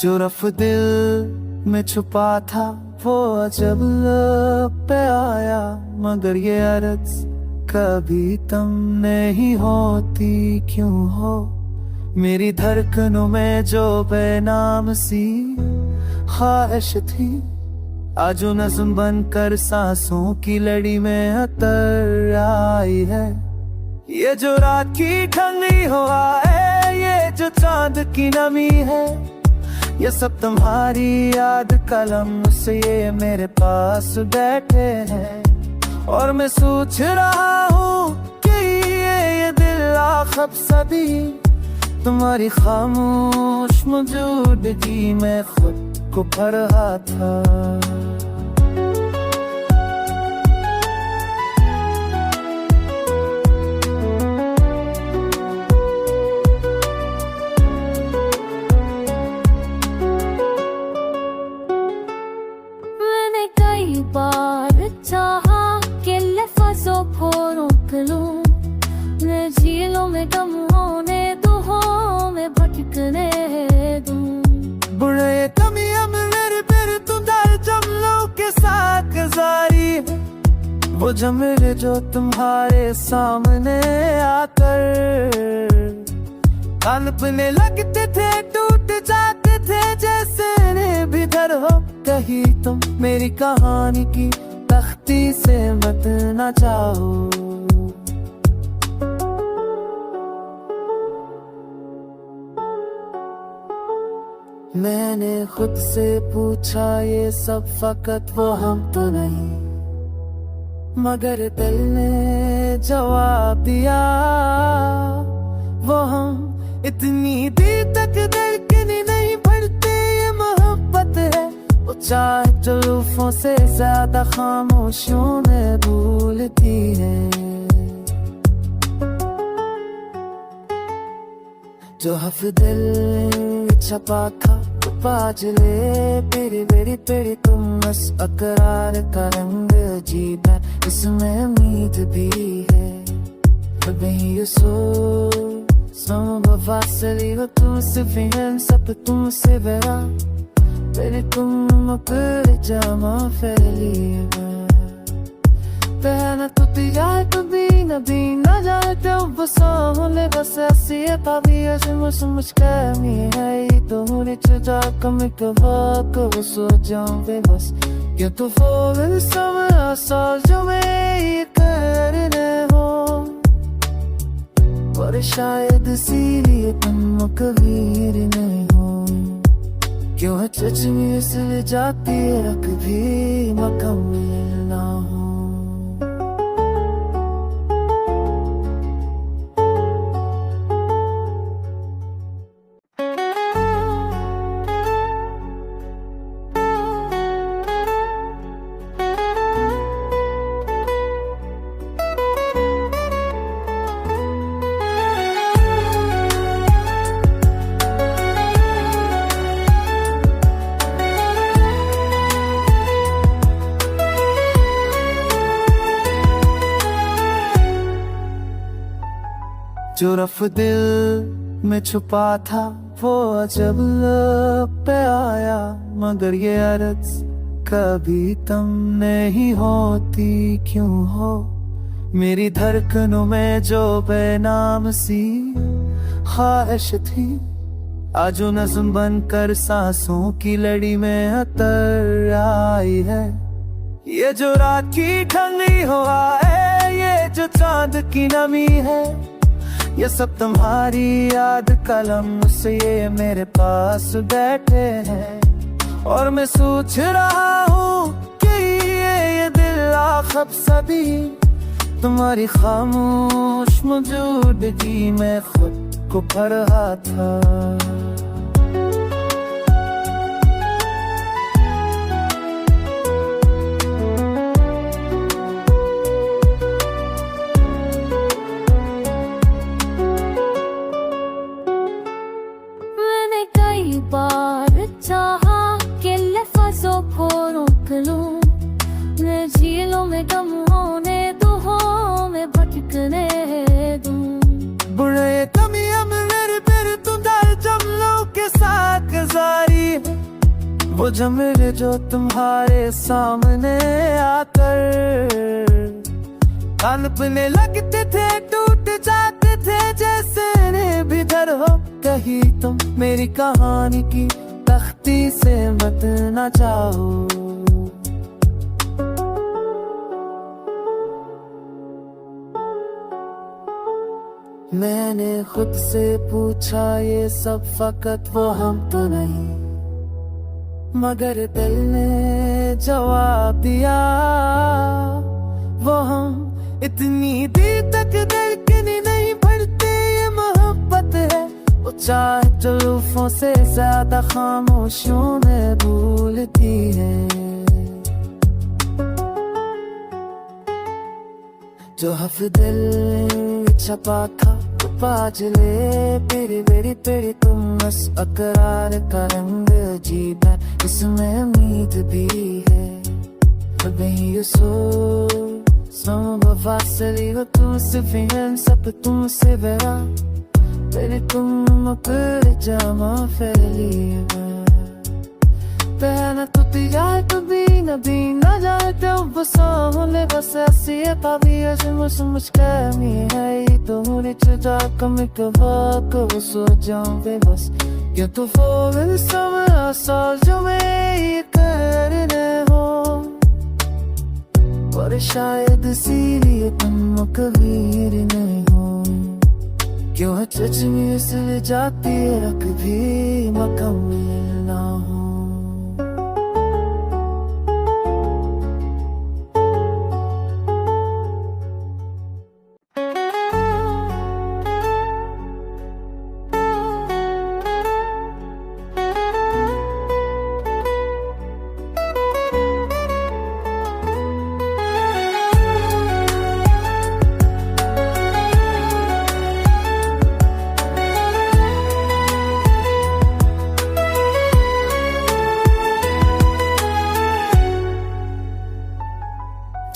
जो रफ दिल में छुपा था वो अजब लब पे आया, मगर ये अर्ज कभी तुम नहीं होती क्यों हो। मेरी धड़कनों में जो बेनाम सी ख्वाहिश थी, आज नज़्म बनकर सांसों की लड़ी में उतर आई है। ये जो रात की ठंडी हवा है, ये जो चांद की नमी है, ये सब तुम्हारी याद कलम से ये मेरे पास बैठे हैं। और मैं सोच रहा हूँ कि ये दिल आखिर सदी तुम्हारी खामोश मौजूदगी में खुद को पा रहा था। मैंने कई बार चाहा कि लफ्ज़ों को रोक लूं, मैं झीलों में कम होने दुहों में भटकने दूं। बुरे कमियां मेरे पर तुम डाल जमलों के साथ गुजारी है, वो जमले जो तुम्हारे सामने आकर तड़पने लगते थे, टूट जाते थे जैसे बेदर हो। कहीं तुम मेरी कहानी की तख्ती से मत ना जाओ। मैंने खुद से पूछा ये सब फकत वो हम तो नहीं, मगर दिल ने जवाब दिया वो हम। इतनी देर तक धड़कने नहीं बढ़ते, ये मोहब्बत है वो चाहे जुल्फों से ज्यादा खामोशियों में भूलती है। जो हफ दिल छपा था पाजले पेरी बेरी पेरी तुम बस अकरार का रंग अजीब है, इसमें उम्मीद भी है। कभी ये वासली वो तुमसे फिर सब तुमसे बड़ा, मेरे तुम मकर जामा फैली पहना तो यार कभी नबी न जाए तो बस होले बस ऐसी है पावी ऐसे मुझ कमी है। ये तो होने चुजा कम कबा को सो जाऊं बेबस, ये तो फॉल समझ साल जो मैं ये करने हो। पर शायद इसीलिए तुम कबीर नहीं हो, क्यों है सच में इसलिए जाती है कभी मुकम्मल ना हो। जो रफ दिल में छुपा था वो अजब लब पे आया, मगर ये अर्ज कभी तुम नहीं होती क्यों हो। मेरी धड़कनों में जो बेनाम सी ख्वाहिश थी, आज नज़्म बनकर सांसों की लड़ी में उतर आई है। ये जो रात की ठंडी हवा है, ये जो चांद की नमी है, ये सब तुम्हारी याद कलम से ये मेरे पास बैठे हैं। और मैं सोच रहा हूँ कि ये दिल आखिर सदी तुम्हारी खामोश मौजूदगी में खुद को पा रहा था। बार चाहा कि लफ्ज़ों को रोक लूं, मैं झीलों में कम होने दुहों में भटकने दूं। बुरे कमियां मेरे पर तुम डाल जमलों जब मेरे जो तुम्हारे सामने आकर कांपने लगते थे, टूट जाते थे जैसे बेदर हो। कहीं तुम मेरी कहानी की तख्ती से मत न जाओ। मैंने खुद से पूछा ये सब फकत वो हम तो नहीं, मगर दिल ने जवाब दिया वो हम। इतनी देर तक धड़कने नहीं बढ़ते, ये मोहब्बत है वो चाहे जुल्फों से ज्यादा खामोशियों में भूलती है। जो हफ दिल छपा था वो पाजले पेरी बेरी पेरी, तुम बस अकरार का रंग अजीब है, इसमें उम्मीद भी है। कभी वासली हो तुमसे फिर सब तुमसे बड़ा, तेरे तुम मकर जामा फैली पहना तो जाए कभी नबी न जाए तो बसाने बस ऐसी है पाभी ऐसे मुझ कमी है तो मुझे चुजा कम कब सो जाऊं बेबस। या तो वो समय साल जो मैं ये करने हो, और शायद सीरी तुम कबीर नहीं हो। क्यों है चचनी इसलिए जाती है रख भी मकम्मल ना हो।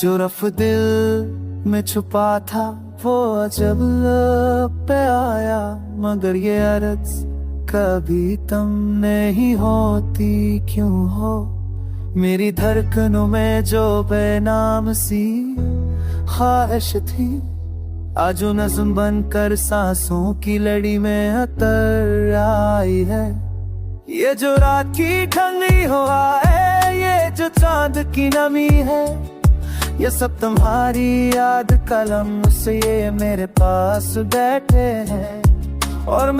जो रफ दिल में छुपा था वो अजब लब पे आया, मगर ये अर्ज कभी तुम नहीं होती क्यों हो। मेरी धड़कनों में जो बेनाम सी ख्वाहिश थी, आज नज़्म बनकर सांसों की लड़ी में अतर आई है। ये जो रात की ठंडी हवा है, ये जो चांद की नमी है, ये सब तुम्हारी याद कलम से ये मेरे पास बैठे हैं। और